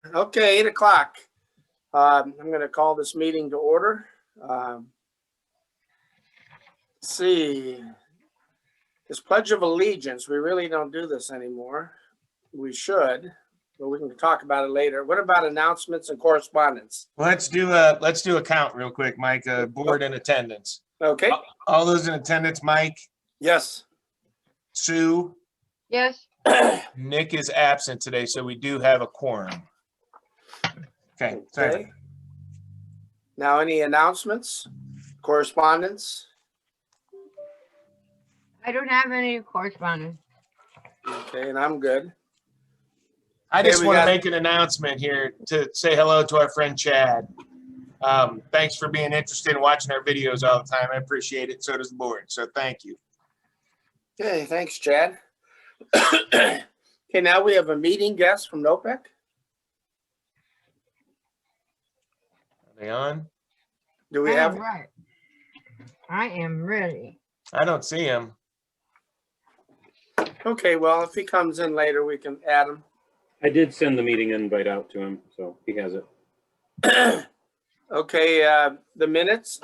Okay, 8 o'clock. I'm going to call this meeting to order. Let's see. This Pledge of Allegiance, we really don't do this anymore. We should, but we can talk about it later. What about announcements and correspondence? Let's do a count real quick, Mike. Board in attendance. Okay. All those in attendance, Mike, Yes. Sue, Yes. Nick is absent today, so we do have a quorum. Okay. Okay. Now, any announcements, correspondence? I don't have any correspondence. Okay, and I'm good. I just we want to got- make an announcement here to say hello to our friend Chad. Thanks for being interested in watching our videos all the time. I appreciate it. So does the board. So thank you. Okay, thanks, Chad. Okay, now we have a meeting guest from Nopec. Are they on? Do we have? Right. I am ready. I don't see him. Okay, well, if he comes in later, we can add him. I did send the meeting invite out to him, so he has it. Okay, the minutes,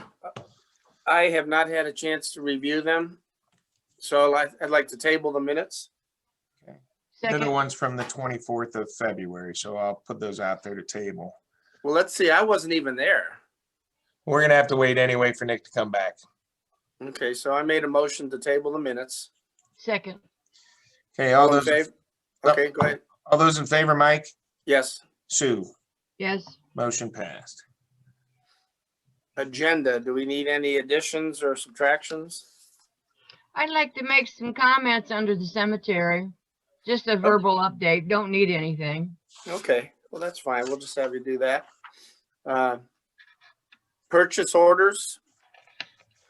I have not had a chance to review them. So I'd like to table the minutes. They're the Second. ones from the 24th of February. So I'll put those out there to table. Well, let's see, I wasn't even there. We're going to have to wait anyway for Nick to come back. Okay, so I made a motion to table the minutes. Second. Okay. All in those, favor? Okay, go ahead. all those in favor, Mike, Yes, Sue, Yes. motion passed. agenda, do we need any additions or subtractions? I'd like to make some comments under the cemetery. Just a verbal update. Don't need anything. Okay, well, that's fine. We'll just have you do that. Purchase orders.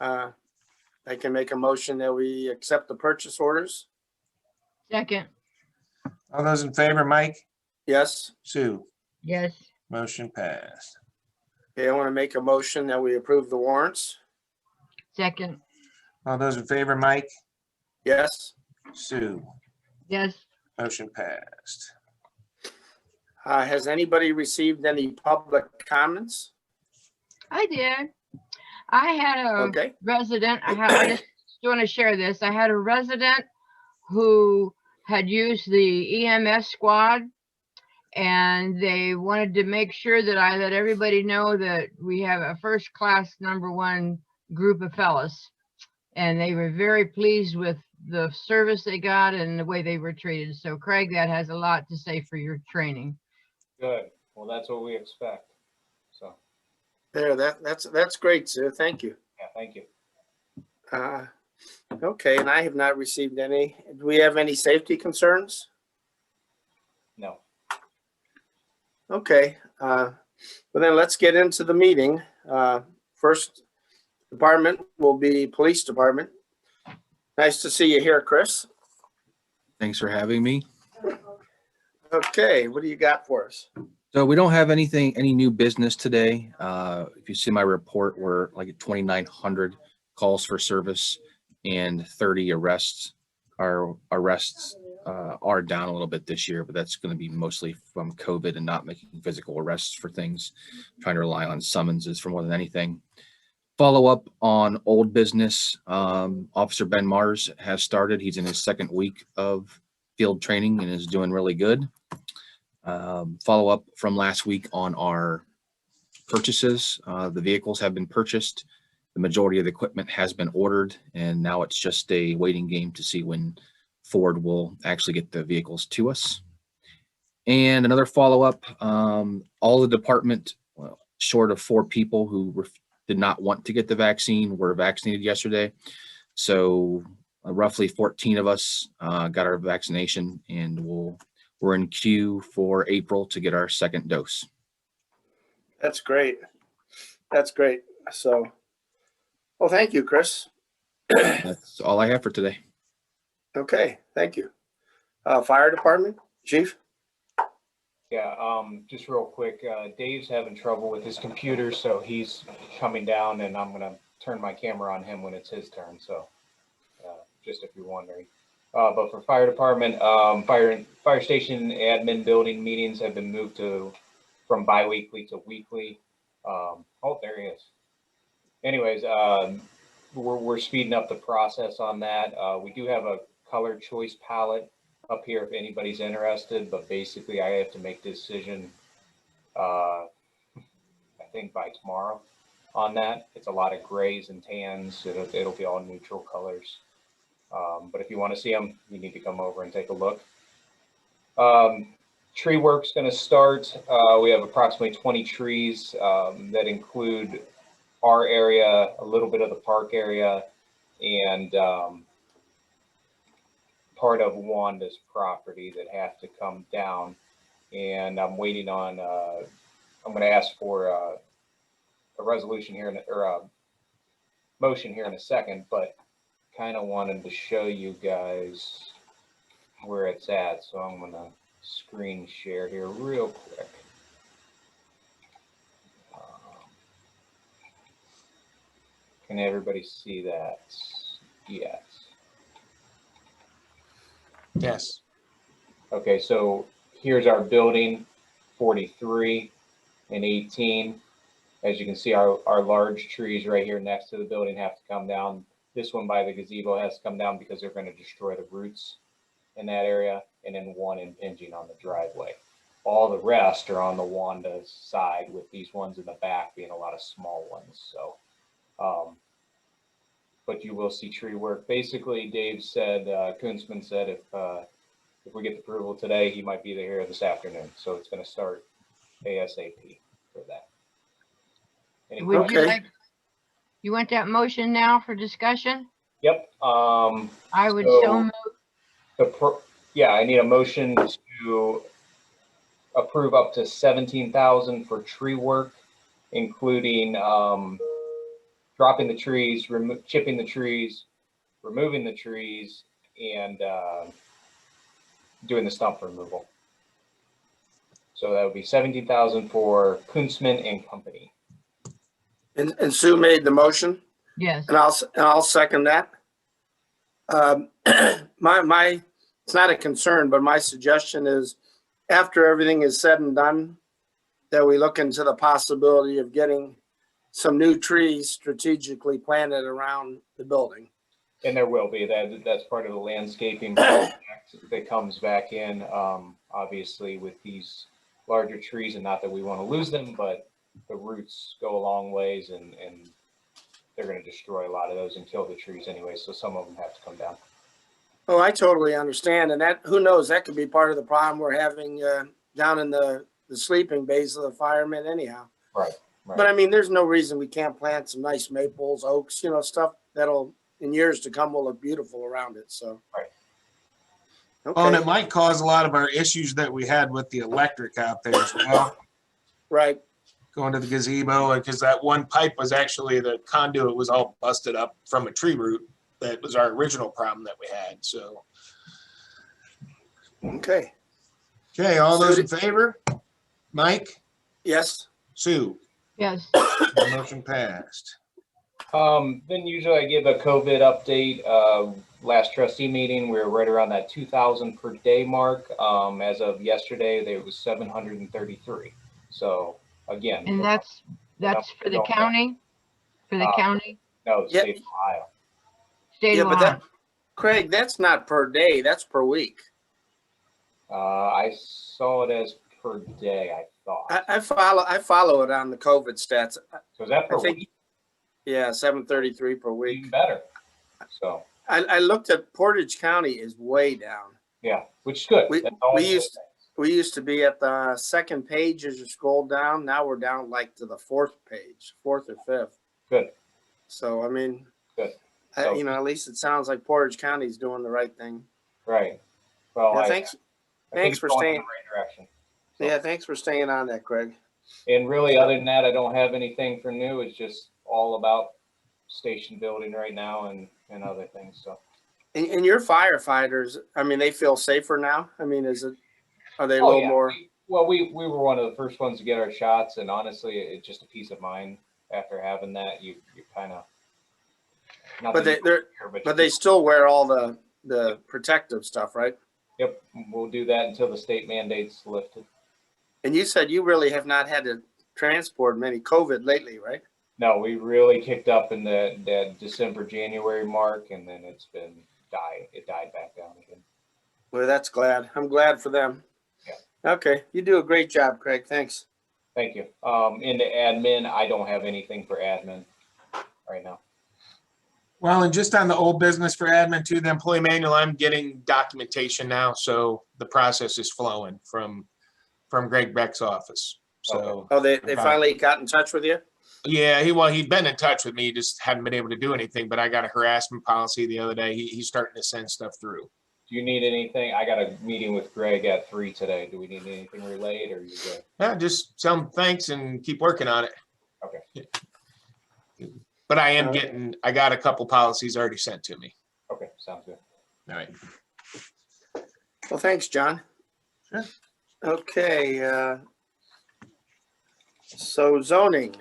I can make a motion that we accept the purchase orders. Second. All those in favor, Mike, Yes. Sue, Yes. motion passed. Okay, I want to make a motion that we approve the warrants. Second. All those in favor, Mike, Yes. Sue, Yes. motion passed. Has anybody received any public comments? I did. I had a Okay, resident, I just want to share this. I had a resident who had used the EMS squad, and they wanted to make sure that I let everybody know that we have a first class #1 group of fellas. And they were very pleased with the service they got and the way they were treated. So Craig, that has a lot to say for your training. Good. Well, that's what we expect. So, there, that's great, Sue. Thank you. yeah, thank you. Okay, and I have not received any. Do we have any safety concerns? No. Okay, well then let's get into the meeting. First department will be police department. Nice to see you here, Chris. Thanks for having me. Okay, what do you got for us? So we don't have any new business today. If you see my report, we're like at 2,900 calls for service and 30 arrests. Our arrests are down a little bit this year, but that's going to be mostly from COVID and not making physical arrests for things, trying to rely on summonses for more than anything. Follow up on old business. Officer Ben Mars has started. He's in his second week of field training and is doing really good. Follow up from last week on our purchases. The vehicles have been purchased. The majority of the equipment has been ordered, and now it's just a waiting game to see when Ford will actually get the vehicles to us. And another follow up, all the department, well, short of 4 people who did not want to get the vaccine, were vaccinated yesterday. So roughly 14 of us got our vaccination, and we're in queue for April to get our second dose. That's great. That's great. So, well, thank you, Chris. That's all I have for today. Okay, thank you. Fire department, chief? Yeah, just real quick, Dave's having trouble with his computer, so he's coming down, and I'm gonna turn my camera on him when it's his turn, so just if you're wondering. But for fire department, fire station admin building meetings have been moved from bi-weekly to weekly. Oh, there he is. Anyways, we're speeding up the process on that. We do have a color choice palette up here if anybody's interested, but basically I have to make the decision, I think by tomorrow on that. It's a lot of grays and tans. It'll be all neutral colors. But if you want to see them, you need to come over and take a look. Tree work's going to start. We have approximately 20 trees that include our area, a little bit of the park area, and part of Wanda's property that have to come down. And I'm waiting on, I'm going to ask for a resolution here, or a motion here in a second, but kind of wanted to show you guys where it's at. So I'm going to screen share here real quick. Can everybody see that? Yes. Yes. Okay, so here's our building, 43 and 18. As you can see, our large trees right here next to the building have to come down. This one by the gazebo has to come down because they're going to destroy the roots in that area, and then one impinging on the driveway. All the rest are on the Wanda side, with these ones in the back being a lot of small ones. So, but you will see tree work. Basically, Dave said, Kunzman said, if we get the approval today, he might be here this afternoon. So it's going to start ASAP for that. Would you like, you want that motion now for discussion? Yep. I would so move. Yeah, I need a motion to approve up to $17,000 for tree work, including dropping the trees, chipping the trees, removing the trees, and doing the stump removal. So that would be $17,000 for Kunzman and Company. And Sue made the motion, Yes. and I'll second that. It's not a concern, but my suggestion is, after everything is said and done, that we look into the possibility of getting some new trees strategically planted around the building. And there will be that's part of the landscaping project that comes back in, obviously with these larger trees, and not that we want to lose them, but the roots go a long ways, and they're going to destroy a lot of those and kill the trees anyway. So some of them have to come down. Oh, I totally understand. And that, who knows, that could be part of the problem we're having down in the sleeping bays of the firemen anyhow. Right. But I mean, there's no reason we can't plant some nice maples, oaks, stuff that'll, in years to come, will look beautiful around it. So. Right. Okay. Well, and it might cause a lot of our issues that we had with the electric out there as well. Right. Going to the gazebo, because that one pipe was actually, the conduit was all busted up from a tree root. That was our original problem that we had. So, Okay. okay, all those in favor? Mike? Yes. Sue? Yes. The motion passed. Then usually I give a COVID update. Last trustee meeting, we were right around that 2,000 per day mark. As of yesterday, there was 733. So again. And that's for the county? For the county? No, the state of Ohio. State of But Ohio. Craig, that's not per day, that's per week. I saw it as per day, I thought. I follow it on the COVID stats. So is that per I think, week? yeah, 733 per week. Even better. So I looked at Portage County is way down. yeah, which is good. We used to be at the second page as you scroll down. Now we're down like to the fourth page, fourth or fifth. Good. So I mean, Good. So, at least it sounds like Portage County is doing the right thing. right. Well, Yeah, I thanks think it's for going in staying. the right direction. So, Yeah, thanks for staying on that, Craig. and really, other than that, I don't have anything for new. It's just all about station building right now and other things. So. And your firefighters, I mean, they feel safer now. I mean, are they a little more? We were one of the first ones to get our shots, and honestly, it's just a peace of mind after having that. You kind of. But they still wear all the the protective stuff, right? Yep, we'll do that until the state mandate's lifted. And you said you really have not had to transport many COVID lately, right? No, we really kicked up in the December, January mark, and then it died back down again. Well, that's glad. I'm glad for them. Yeah. Okay. You do a great job, Craig. Thanks. Thank you. In the admin, I don't have anything for admin right now. Well, and just on the old business for admin too, the employee manual, I'm getting documentation now, so the process is flowing from Greg Beck's office. So, Oh, they finally got in touch with you? yeah, he'd been in touch with me, just hadn't been able to do anything, but I got a harassment policy the other day. He's starting to send stuff through. Do you need anything? I got a meeting with Greg at 3 today. Do we need anything relayed, or you good? Yeah, just some thanks and keep working on it. Okay. But I got a couple policies already sent to me. Okay, sounds good. All right. Well, thanks, John. Sure. Okay. So zoning.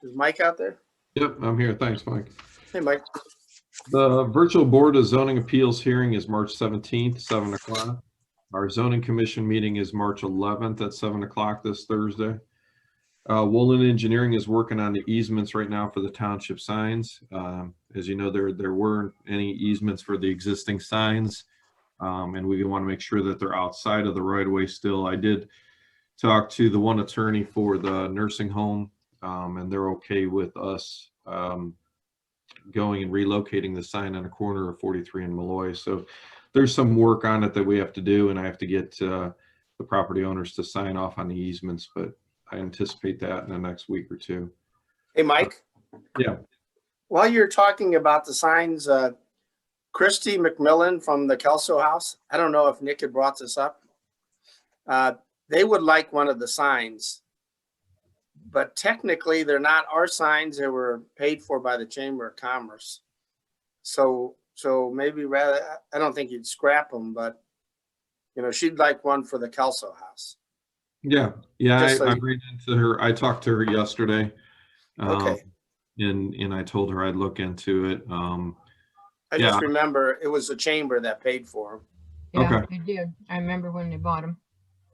Is Mike out there? Yep, I'm here. Thanks, Mike. Hey, Mike. The virtual Board of Zoning Appeals hearing is March 17th, 7 o'clock. Our zoning commission meeting is March 11th at 7 o'clock this Thursday. Woolen Engineering is working on the easements right now for the township signs. As you know, there weren't any easements for the existing signs. And we want to make sure that they're outside of the right of way still. I did talk to the one attorney for the nursing home, and they're okay with us going and relocating the sign on the corner of 43 and Malloy. So there's some work on it that we have to do, and I have to get the property owners to sign off on the easements, but I anticipate that in the next week or two. Hey, Mike. Yeah. While you're talking about the signs, Christy McMillan from the Kelso House, I don't know if Nick had brought this up. They would like one of the signs, but technically they're not our signs. They were paid for by the Chamber of Commerce. So maybe rather, I don't think you'd scrap them, but you know, she'd like one for the Kelso House. Yeah. I ran into her. I talked to her yesterday. Okay. And I told her I'd look into it. I just remember it was the chamber that paid for them. Yeah, Okay. they did. I remember when they bought them.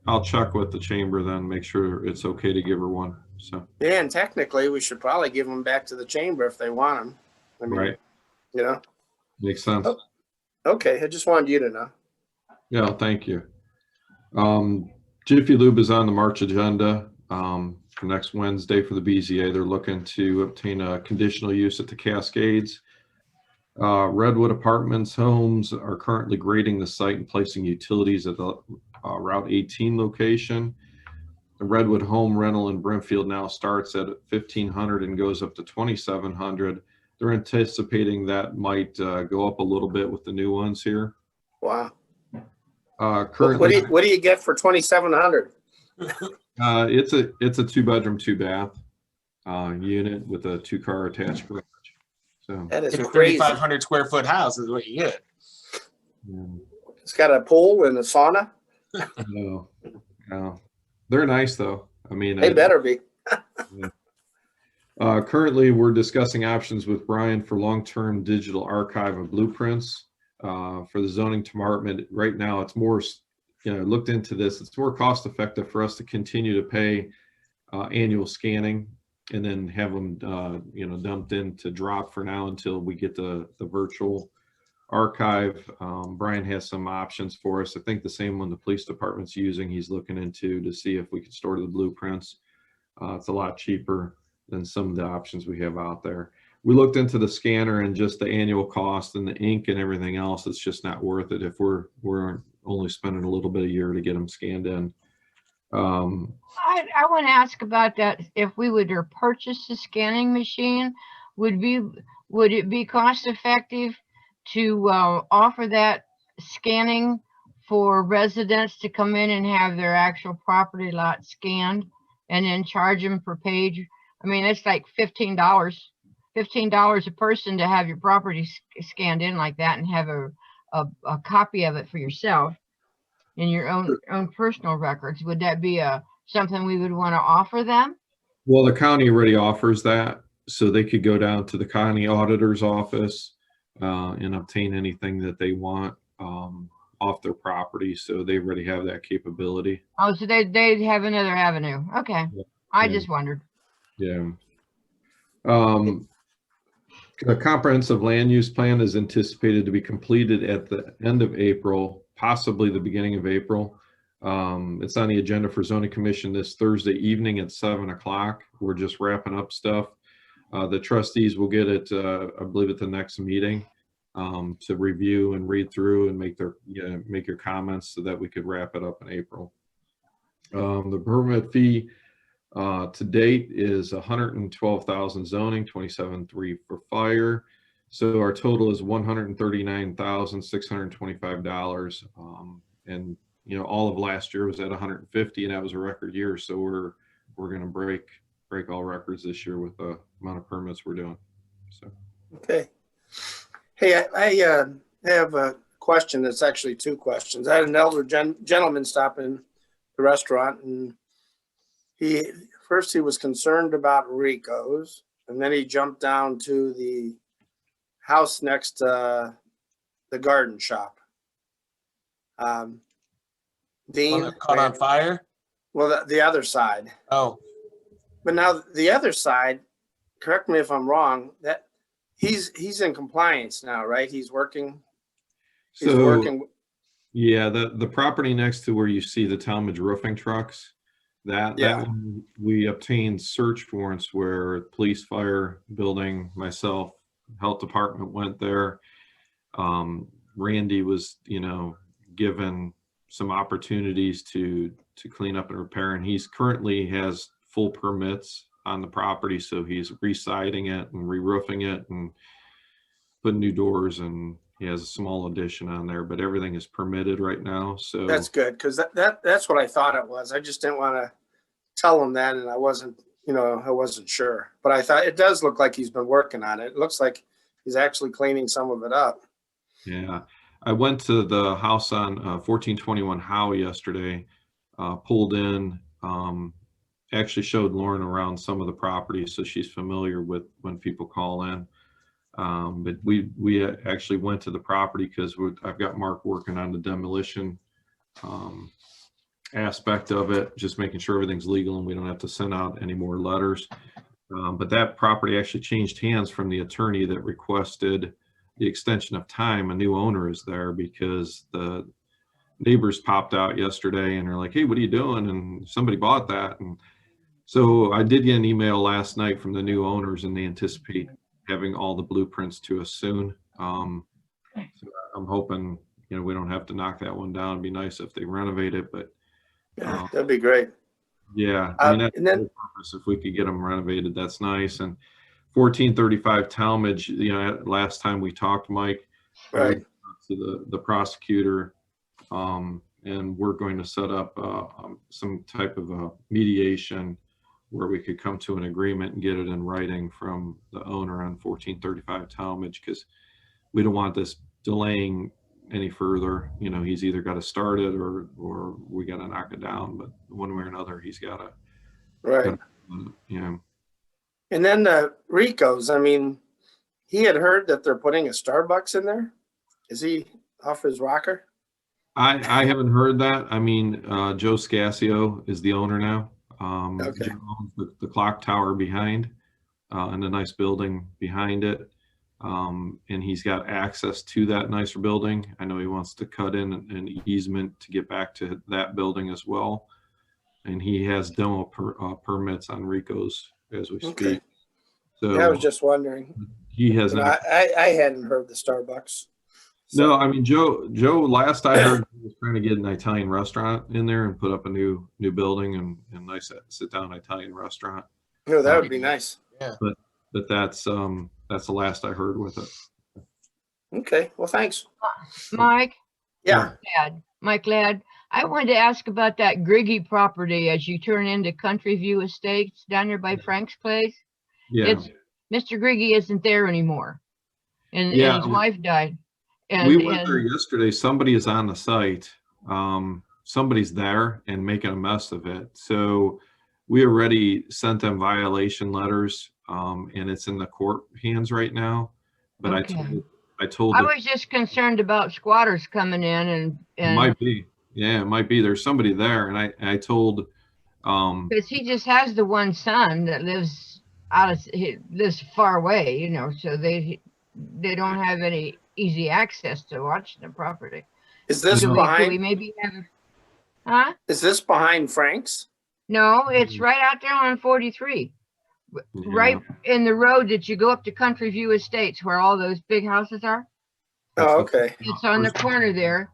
I'll check with the chamber then, make sure it's okay to give her one. So, Yeah, and technically we should probably give them back to the chamber if they want them. I mean, right. you know, Makes sense. Oh. Okay. I just wanted you to know. Yeah, thank you. Jiffy Lube is on the March agenda for next Wednesday for the BZA. They're looking to obtain a conditional use at the Cascades. Redwood Apartments homes are currently grading the site and placing utilities at the Route 18 location. The Redwood home rental in Brimfield now starts at $1,500 and goes up to $2,700. They're anticipating that might go up a little bit with the new ones here. Wow. Currently, What do you get for 2,700? it's a 2-bedroom, 2-bath unit with a 2-car attached garage. So That is It's a crazy. 3,500 square foot house is what you get. It's got a pool and a sauna. no, they're nice though. I mean, They better be. Currently, we're discussing options with Brian for long-term digital archive of blueprints for the zoning department. Right now, it's more, looked into this. It's more cost-effective for us to continue to pay annual scanning and then have them, dumped into drop for now until we get the virtual archive. Brian has some options for us. I think the same one the police department's using, he's looking into to see if we can store the blueprints. It's a lot cheaper than some of the options we have out there. We looked into the scanner and just the annual cost and the ink and everything else. It's just not worth it if we're only spending a little bit a year to get them scanned in. I want to ask about that. If we would purchase the scanning machine, would it be cost effective to offer that scanning for residents to come in and have their actual property lot scanned and then charge them per page? I mean, it's like $15 a person to have your property scanned in like that and have a copy of it for yourself in your own personal records. Would that be something we would want to offer them? Well, the county already offers that, so they could go down to the county auditor's office and obtain anything that they want off their property. So they already have that capability. Oh, so they have another avenue. Okay. I Yeah. just wondered. Yeah. A comprehensive land use plan is anticipated to be completed at the end of April, possibly the beginning of April. It's on the agenda for zoning commission this Thursday evening at 7 o'clock. We're just wrapping up stuff. The trustees will get it, I believe, at the next meeting to review and read through and make your comments so that we could wrap it up in April. The permit fee to date is 112,000 zoning, 27,300 for fire. So our total is $139,625. And all of last year was at 150, and that was a record year. So we're going to break all records this year with the amount of permits we're doing. So Okay. Hey, I have a question that's actually two questions. I had an elder gentleman stop in the restaurant, and he was concerned about Rico's, and then he jumped down to the house next to the garden shop. Dean, One that caught on fire? well, the other side. Oh, But now the other side, correct me if I'm wrong, that he's in compliance now, right? He's working. So yeah, the property next to where you see the Talmadge roofing trucks, that one, we obtained search warrants where police, fire, building, myself, health department went there. Randy was, given some opportunities to clean up and repair, and he's currently has full permits on the property, so he's re-siding it and re-roofing it and putting new doors, and he has a small addition on there, but everything is permitted right now. So that's good, because that's what I thought it was. I just didn't want to tell him that, and I wasn't sure. But I thought it does look like he's been working on it. It looks like he's actually cleaning some of it up. yeah, I went to the house on 1421 Howe yesterday, pulled in, actually showed Lauren around some of the property, so she's familiar with when people call in. But we actually went to the property because I've got Mark working on the demolition aspect of it, just making sure everything's legal and we don't have to send out any more letters. But that property actually changed hands from the attorney that requested the extension of time. A new owner is there because the neighbors popped out yesterday and are like, hey, what are you doing? And somebody bought that. And so I did get an email last night from the new owners, and they anticipate having all the blueprints to us soon. So I'm hoping, we don't have to knock that one down. It'd be nice if they renovate it, but Yeah, that'd be great. yeah, I mean, that's and then- the purpose. If we could get them renovated, that's nice. And 1435 Talmadge, last time we talked, Mike, Right. to the prosecutor, and we're going to set up some type of a mediation where we could come to an agreement and get it in writing from the owner on 1435 Talmadge, because we don't want this delaying any further. He's either got to start it or we got to knock it down, but one way or another, he's got to. Right. And then Rico's, I mean, he had heard that they're putting a Starbucks in there. Is he off his rocker? I haven't heard that. I mean, Joe Scasio is the owner now. Okay. Joe owns the clock tower behind, and the nice building behind it. And he's got access to that nicer building. I know he wants to cut in an easement to get back to that building as well. And he has demo permits on Rico's as we speak. Okay. So Yeah, I was just wondering. he has not. I hadn't heard the Starbucks. So- No, I mean, Joe, last I heard, he was trying to get an Italian restaurant in there and put up a new building and nice sit down Italian restaurant. No, that would be nice. But that's the last I heard with it. Okay, well, thanks. Mike? Yeah, Mike Ladd, I wanted to ask about that Griggy property as you turn into Country View Estates down there by Frank's place. Yeah, Mr. Griggy isn't there anymore. And Yeah. his wife died. And, we went there yesterday. Somebody is on the site. Somebody's there and making a mess of it. So we already sent them violation letters, and it's in the court hands right now. But Okay. I told I the, was just concerned about squatters coming in it and, might be, yeah, it might be. There's somebody there, and I told, because he just has the one son that lives he lives far away, you know, so they don't have any easy access to watch the property. Is this Could we behind, maybe have, huh? is this behind Frank's? No, it's right out there on 43, right in the road that you go up to Country View Estates where all those big houses are. Oh, okay. It's on the corner there.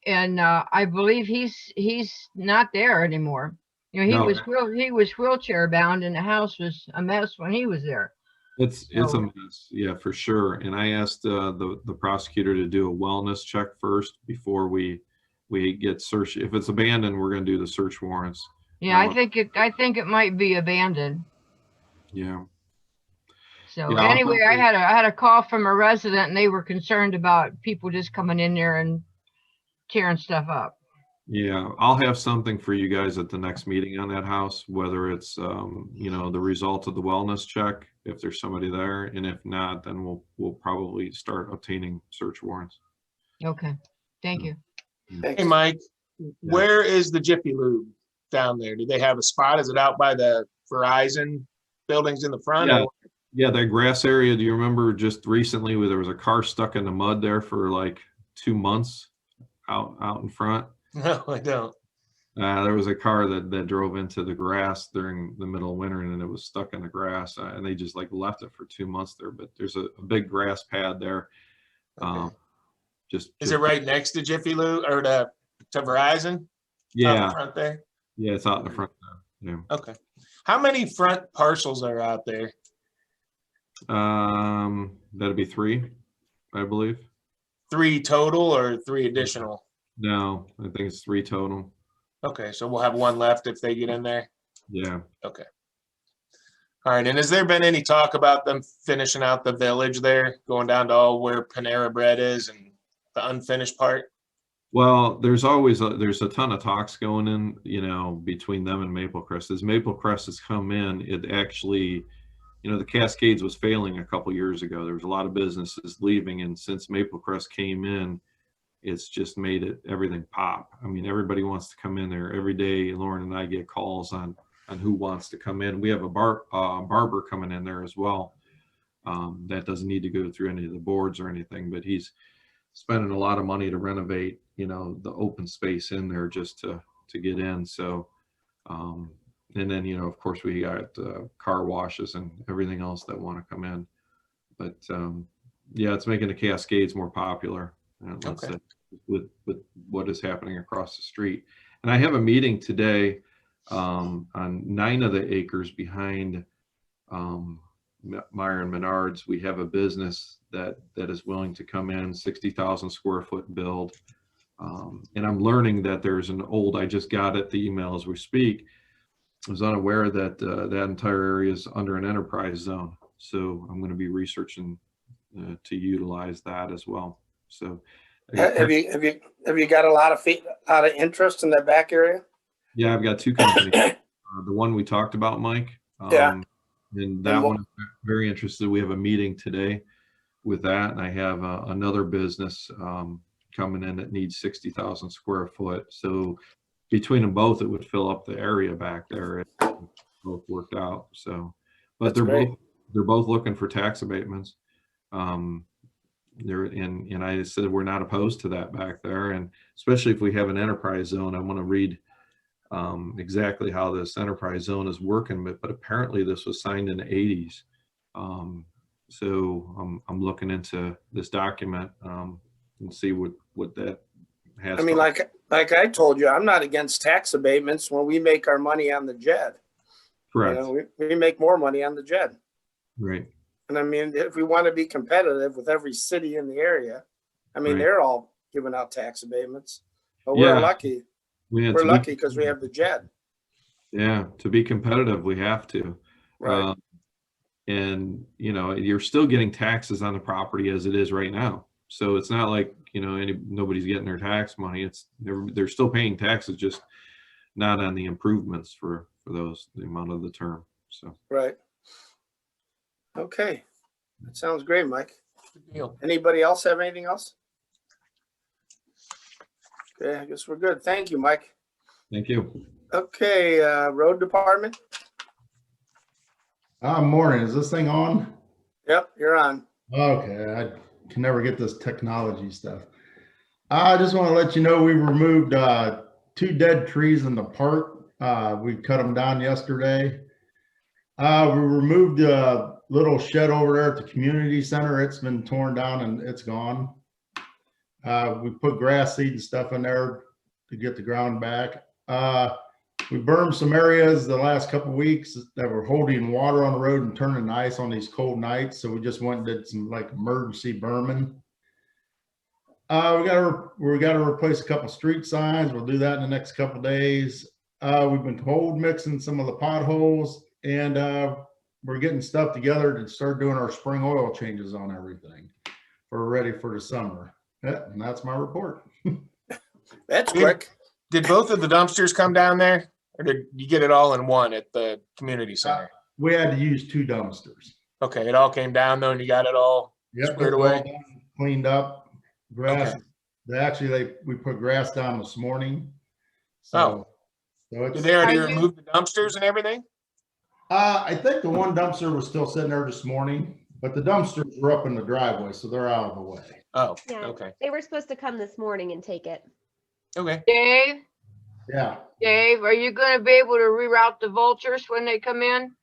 And I believe he's not there anymore. You know, he was wheelchair bound and the house was a mess when he was there. It's a So- mess, yeah, for sure. And I asked the prosecutor to do a wellness check first before we get search. If it's abandoned, we're going to do the search warrants. Yeah, I think it might be abandoned. Yeah. So Yeah, I'll anyway, I had a call from a resident and they were concerned about people just coming in there and tearing stuff up. Yeah, I'll have something for you guys at the next meeting on that house, whether it's, you know, the result of the wellness check, if there's somebody there, and if not, then we'll probably start obtaining search warrants. Okay, thank you. Thanks. Hey, Mike, where is the Jiffy Lube down there? Do they have a spot? Is it out by the Verizon buildings in the front? Yeah. or- Yeah, that grass area, do you remember just recently where there was a car stuck in the mud there for like 2 months out in front? No, I don't. There was a car that drove into the grass during the middle of winter and it was stuck in the grass, and they just like left it for 2 months there. But there's a big grass pad there. Okay. Is Just it right next to Jiffy Lube or to Verizon? Out Yeah, the front there? yeah, it's out in the front there. Yeah. Okay. How many front parcels are out there? That'd be 3, I believe. 3 total or 3 additional? No, I think it's 3 total. Okay, so we'll have 1 left if they get in there. Yeah. Okay. All right, and has there been any talk about them finishing out the village there, going down to all where Panera Bread is and the unfinished part? Well, there's a ton of talks going in, you know, between them and Maple Crest. As Maple Crest has come in, it actually, you know, the Cascades was failing a couple years ago. There was a lot of businesses leaving, and since Maple Crest came in, it's just made everything pop. I mean, everybody wants to come in there every day. Lauren and I get calls on who wants to come in. We have a barber coming in there as well. That doesn't need to go through any of the boards or anything, but he's spending a lot of money to renovate, you know, the open space in there just to get in. So, and then, you know, of course we got car washes and everything else that want to come in. But yeah, it's making the Cascades more popular. Let's Okay. say, with what is happening across the street. And I have a meeting today on 9 of the acres behind Meyer and Menards. We have a business that is willing to come in, 60,000 square foot build. And I'm learning that there's I just got it, the email as we speak. I was unaware that that entire area is under an enterprise zone. So I'm going to be researching to utilize that as well. So Have you got a lot of interest in that back area? yeah, I've got 2 companies. The one we talked about, Mike. Yeah. And that one, I'm very interested. We have a meeting today with that. And I have another business coming in that needs 60,000 square foot. So between them both, it would fill up the area back there. It both worked out. So, but That's they're both looking for tax abatements. And I said we're not opposed to that back there, and especially if we have an enterprise zone. I want to read exactly how this enterprise zone is working, but apparently this was signed in the 80s. So I'm looking into this document and see what that has. I mean, like I told you, I'm not against tax abatements when we make our money on the JED. Correct. You know, we make more money on the JED. Right. And I mean, if we want to be competitive with every city in the area, I mean, Right. they're all giving out tax abatements. But Yeah. we're lucky. Yeah, We're lucky because we have the JED. Yeah, to be competitive, we have to. Right. And you know, you're still getting taxes on the property as it is right now. So it's not like, you know, nobody's getting their tax money. It's they're still paying taxes, just not on the improvements for the amount of the term. So Right. Okay. That sounds great, Mike. Good deal. Anybody else have anything else? Okay, I guess we're good. Thank you, Mike. Thank you. Okay, road department. Morning. Is this thing on? Yep, you're on. Okay, I can never get this technology stuff. I just want to let you know we removed 2 dead trees in the park. We cut them down yesterday. We removed the little shed over there at the community center. It's been torn down and it's gone. We put grass seed and stuff in there to get the ground back. We burned some areas the last couple of weeks that were holding water on the road and turning to ice on these cold nights. So we just went and did some like emergency burning. We got to replace a couple street signs. We'll do that in the next couple of days. We've been cold mixing some of the potholes, and we're getting stuff together to start doing our spring oil changes on everything. We're ready for the summer. Yeah, and that's my report. That's quick. Did both of the dumpsters come down there, or did you get it all in one at the community center? We had to use 2 dumpsters. Okay, it all came down though, and you got it all Yep, squared it's all away? done, cleaned up. Grass. Okay. We put grass down this morning. Oh. So it's, Did they already Are you- remove the dumpsters and everything? I think the one dumpster was still sitting there this morning, but the dumpsters were up in the driveway, so they're out of the way. Oh, Yeah. okay, They were supposed to come this morning and take it. okay. Yeah, Dave, are you gonna be able to reroute the vultures when they come in?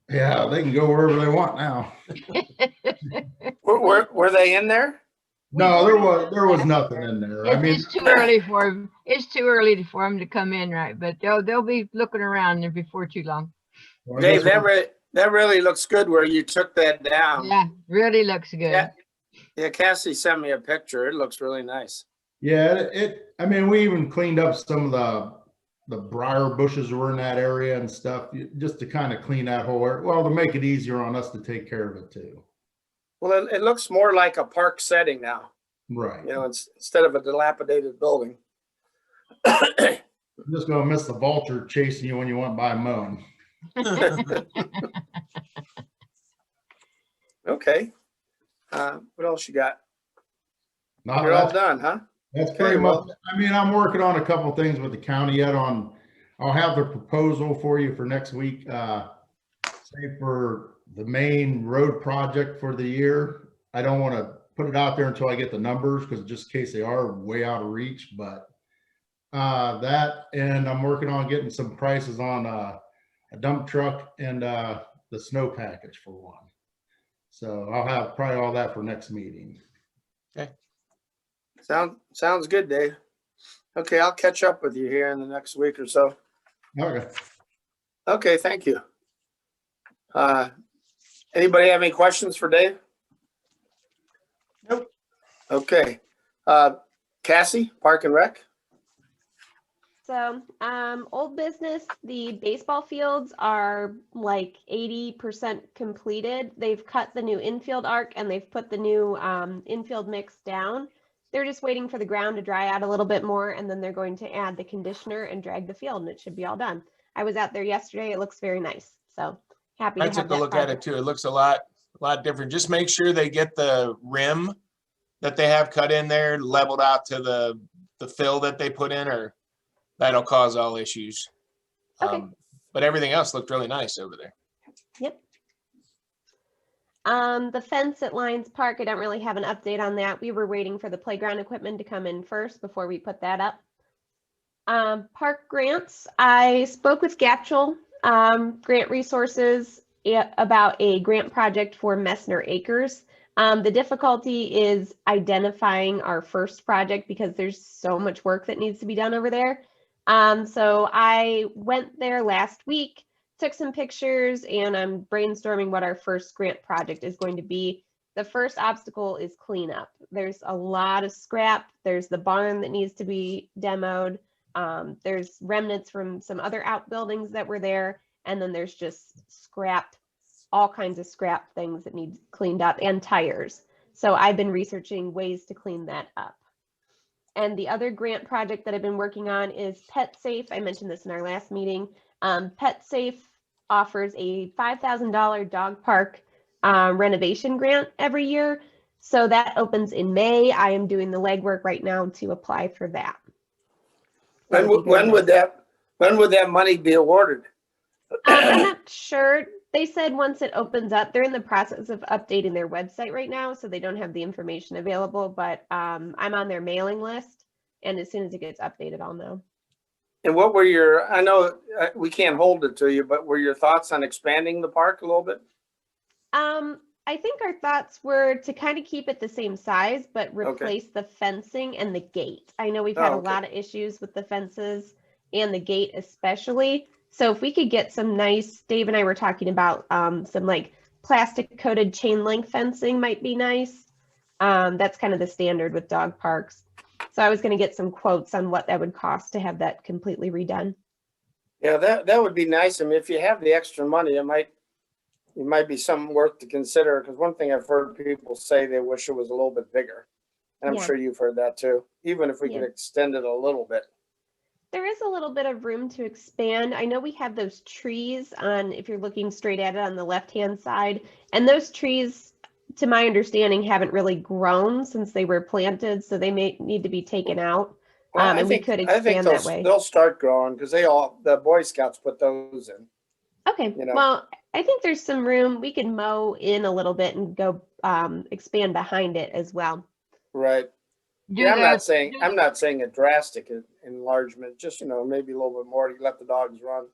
yeah, they can go wherever they want now. Were they in there? No, there was nothing in there. I mean, It's too early for them. It's too early for them to come in, right? But they'll be looking around there before too long. well, Dave, this one- that really looks good where you took that down. Yeah, really looks good. Yeah. Yeah, Cassie sent me a picture. It looks really nice. yeah, I mean, we even cleaned up some of the briar bushes that were in that area and stuff, just to kind of clean that whole area. Well, to make it easier on us to take care of it too. Well, it looks more like a park setting now, Right. you know, instead of a dilapidated building. I'm just gonna miss the vulture chasing you when you went by mowing. Okay. What else you got? No, You're all done, huh? that's okay, pretty much, well- I mean, I'm working on a couple things with the county yet I'll have the proposal for you for next week. Say for the main road project for the year. I don't want to put it out there until I get the numbers, because just in case they are way out of reach, but that, and I'm working on getting some prices on a dump truck and the snow package for one. So I'll have probably all that for next meeting. Sounds good, Dave. Okay, I'll catch up with you here in the next week or so. Okay. Okay, thank you. Anybody have any questions for Dave? Nope. Okay. Cassie, Park and Rec? So, old business, the baseball fields are like 80% completed. They've cut the new infield arc and they've put the new infield mix down. They're just waiting for the ground to dry out a little bit more, and then they're going to add the conditioner and drag the field, and it should be all done. I was out there yesterday. It looks very nice. So happy to I have took a that look at it project. too. It looks a lot different. Just make sure they get the rim that they have cut in there leveled out to the fill that they put in, or that'll cause all issues. Okay. But everything else looked really nice over there. Yep. The fence at Lions Park, I don't really have an update on that. We were waiting for the playground equipment to come in first before we put that up. Park grants, I spoke with Gatchel, Grant Resources, about a grant project for Messner Acres. The difficulty is identifying our first project because there's so much work that needs to be done over there. So I went there last week, took some pictures, and I'm brainstorming what our first grant project is going to be. The first obstacle is cleanup. There's a lot of scrap. There's the barn that needs to be demoed. There's remnants from some other outbuildings that were there. And then there's just scrap, all kinds of scrap things that need cleaned up, and tires. So I've been researching ways to clean that up. And the other grant project that I've been working on is Pet Safe. I mentioned this in our last meeting. Pet Safe offers a $5,000 dog park renovation grant every year. So that opens in May. I am doing the legwork right now to apply for that. That would be very nice. When would that money be awarded? I'm not sure. They said once it opens up, they're in the process of updating their website right now, so they don't have the information available, but I'm on their mailing list, and as soon as it gets updated, I'll know. And what were your, I know we can't hold it to you, but were your thoughts on expanding the park a little bit? I think our thoughts were to kind of keep it the same size, but replace the fencing and the gate. I know we've had a lot of issues with the fences and the gate especially. So if we could get some nice, Dave and I were talking about some like plastic coated chain link fencing might be nice. That's kind of the standard with dog parks. So I was going to get some quotes on what that would cost to have that completely redone. Yeah, that would be nice. I mean, if you have the extra money, it might be something worth to consider. Because one thing I've heard people say, they wish it was a little bit bigger. And I'm Yeah. sure you've heard that too, even if we could extend it a little bit. There is a little bit of room to expand. I know we have those trees on, if you're looking straight at it on the left-hand side, and those trees, to my understanding, haven't really grown since they were planted, so they may need to be taken out. Well, And we could expand that way. They'll start growing because the Boy Scouts put those in. Okay, you know. well, I think there's some room. We could mow in a little bit and go expand behind it as well. Right. Do Yeah, I'm the- not saying a drastic enlargement, just, maybe a little bit more to let the dogs run.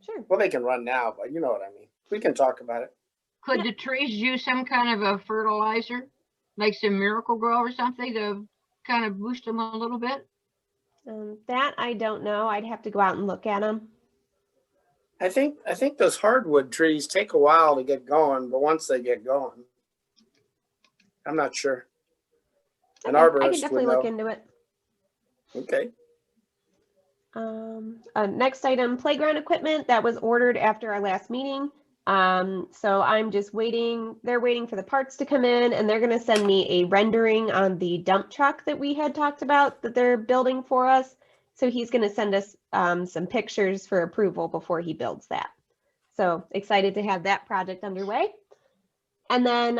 Sure. Well, they can run now, but you know what I mean. We can talk about it. Could the trees use some kind of a fertilizer, like some Miracle Grow or something to kind of boost them a little bit? That I don't know. I'd have to go out and look at them. I think those hardwood trees take a while to get going, but once they get going, I'm not sure. An Okay, I arborist can would definitely look know. into it. Okay. Next item, playground equipment that was ordered after our last meeting. So I'm just waiting. They're waiting for the parts to come in, and they're going to send me a rendering on the dump truck that we had talked about that they're building for us. So he's going to send us some pictures for approval before he builds that. So excited to have that project underway. And then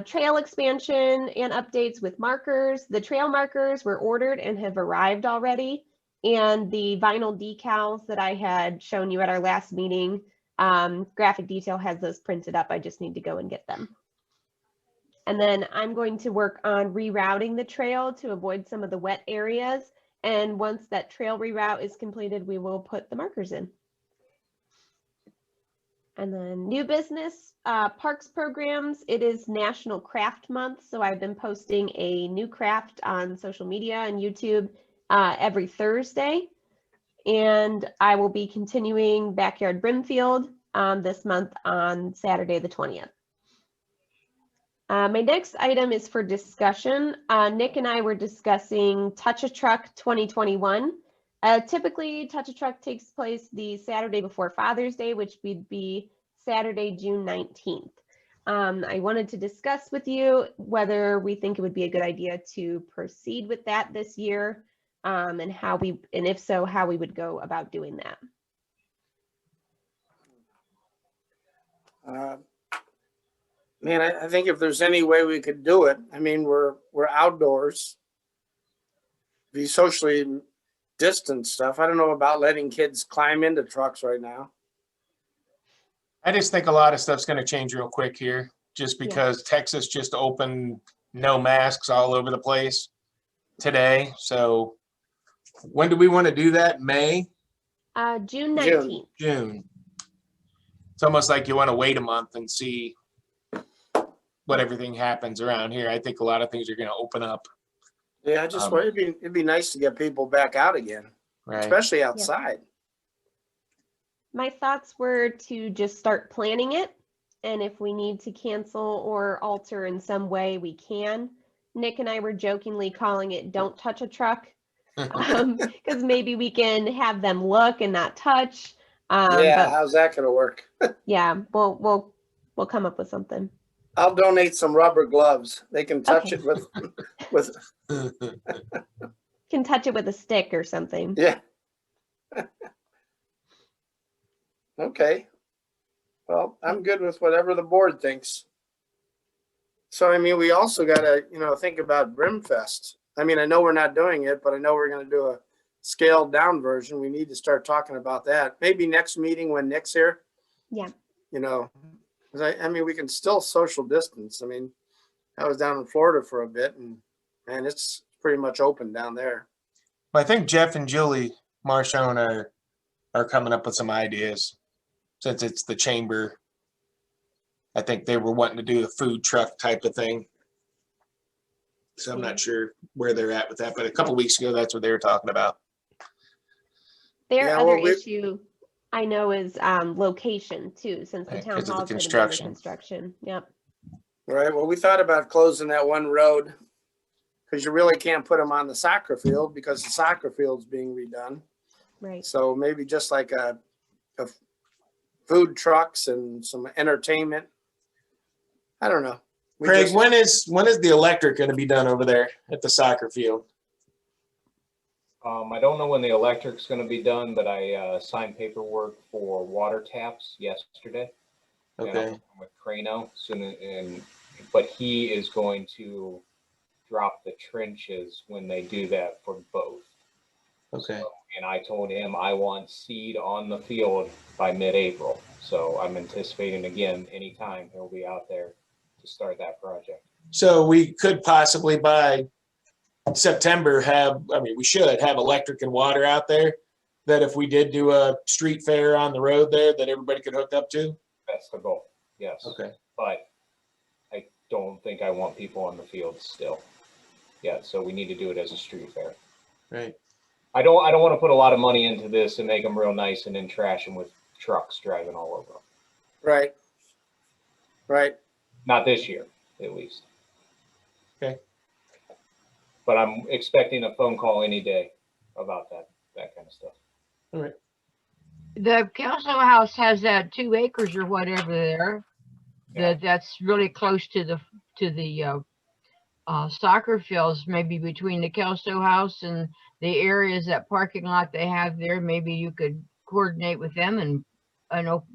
trail expansion and updates with markers. The trail markers were ordered and have arrived already. And the vinyl decals that I had shown you at our last meeting, graphic detail has those printed up. I just need to go and get them. And then I'm going to work on rerouting the trail to avoid some of the wet areas. And once that trail reroute is completed, we will put the markers in. And then new business, parks programs. It is National Craft Month, so I've been posting a new craft on social media and YouTube every Thursday. And I will be continuing Backyard Brimfield this month on Saturday the 20th. My next item is for discussion. Nick and I were discussing Touch a Truck 2021. Typically, Touch a Truck takes place the Saturday before Father's Day, which would be Saturday, June 19th. I wanted to discuss with you whether we think it would be a good idea to proceed with that this year, and if so, how we would go about doing that. Man, I think if there's any way we could do it, I mean, we're outdoors. Be socially distant stuff. I don't know about letting kids climb into trucks right now. I just think a lot of stuff's gonna change real quick here, just because Texas just opened no masks all over the place today. So when do we want to do that? May? June 19th. June. It's almost like you want to wait a month and see what everything happens around here. I think a lot of things are going to open up. Yeah, I just want it'd be nice to get people back out again, Right. especially outside. My thoughts were to just start planning it. And if we need to cancel or alter in some way, we can. Nick and I were jokingly calling it Don't Touch a Truck. Because maybe we can have them look and not touch. Yeah, but how's that gonna work? yeah, we'll come up with something. I'll donate some rubber gloves. They can touch it with Can touch it with a stick or something. yeah. Okay. Well, I'm good with whatever the board thinks. So, I mean, we also gotta, think about Brimfest. I mean, I know we're not doing it, but I know we're gonna do a scaled down version. We need to start talking about that. Maybe next meeting when Nick's here. Yeah. 'Cause I mean, we can still social distance. I mean, I was down in Florida for a bit and it's pretty much open down there. I think Jeff and Julie Marshone are coming up with some ideas since it's the chamber. I think they were wanting to do a food truck type of thing. So I'm not sure where they're at with that, but a couple weeks ago, that's what they were talking about. Their Yeah, other well, we- issue I know is location too, since the Right, town 'cause of the hall's gonna be under construction. construction. Yep. All right. Well, we thought about closing that one road because you really can't put them on the soccer field because the soccer field's being redone. Right. So maybe just like a food trucks and some entertainment. I don't know. We Craig, just- when is the electric going to be done over there at the soccer field? I don't know when the electric's gonna be done, but I signed paperwork for water taps yesterday. And I'm Okay. working with Crano soon, but he is going to drop the trenches when they do that for both. Okay. So, and I told him I want seed on the field by mid-April. So I'm anticipating again, anytime he'll be out there to start that project. So we could possibly by September we should have electric and water out there that if we did do a street fair on the road there that everybody could hook up to. That's the goal, yes. Okay. But I don't think I want people on the field still. Yeah, so we need to do it as a street fair. Right. I don't want to put a lot of money into this and make them real nice and then trash them with trucks driving all over them. Right. Right. Not this year, at least. Okay. But I'm expecting a phone call any day about that kind of stuff. All right. The council house has that 2 acres or whatever there. Yeah. That's really close to the soccer fields, maybe between the Kelso house and the areas, that parking lot they have there. Maybe you could coordinate with them and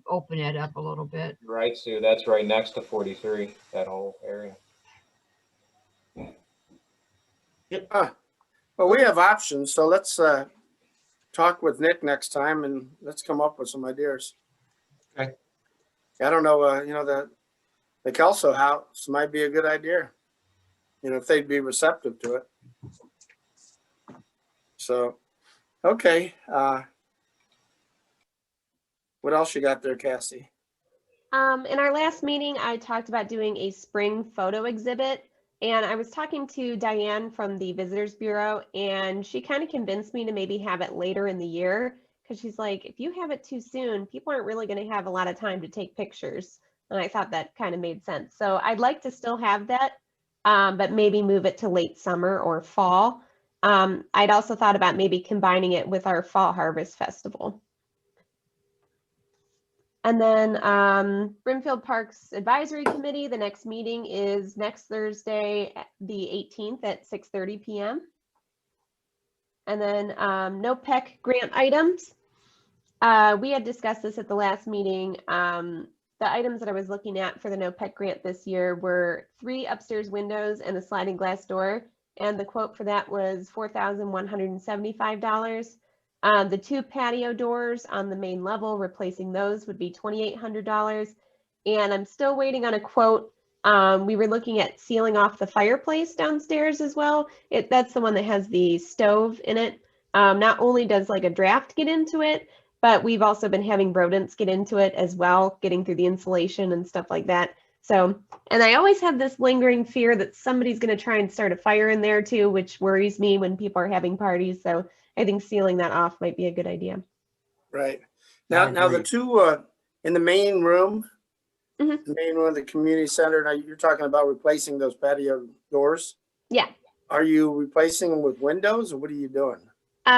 open it up a little bit. Right, Sue, that's right next to 43, that whole area. Well, we have options. So let's talk with Nick next time and let's come up with some ideas. Okay. I don't know, the Kelso house might be a good idea. If they'd be receptive to it. So, okay. What else you got there, Cassie? In our last meeting, I talked about doing a spring photo exhibit, and I was talking to Diane from the Visitors Bureau, and she kind of convinced me to maybe have it later in the year, because she's like, if you have it too soon, people aren't really going to have a lot of time to take pictures. And I thought that kind of made sense. So I'd like to still have that, but maybe move it to late summer or fall. I'd also thought about maybe combining it with our Fall Harvest Festival. And then Brimfield Parks Advisory Committee, the next meeting is next Thursday, the 18th at 6:30 p.m. And then Nopec grant items. We had discussed this at the last meeting. The items that I was looking at for the Nopec grant this year were 3 upstairs windows and a sliding glass door. And the quote for that was $4,175. The 2 patio doors on the main level, replacing those would be $2,800. And I'm still waiting on a quote. We were looking at sealing off the fireplace downstairs as well. That's the one that has the stove in it. Not only does like a draft get into it, but we've also been having rodents get into it as well, getting through the insulation and stuff like that. So, and I always have this lingering fear that somebody's going to try and start a fire in there too, which worries me when people are having parties. So I think sealing that off might be a good idea. Right. Now the 2 in the main room, Mhm. the main room of the community center, now you're talking about replacing those patio doors. Yeah, Are you replacing them with windows or what are you doing?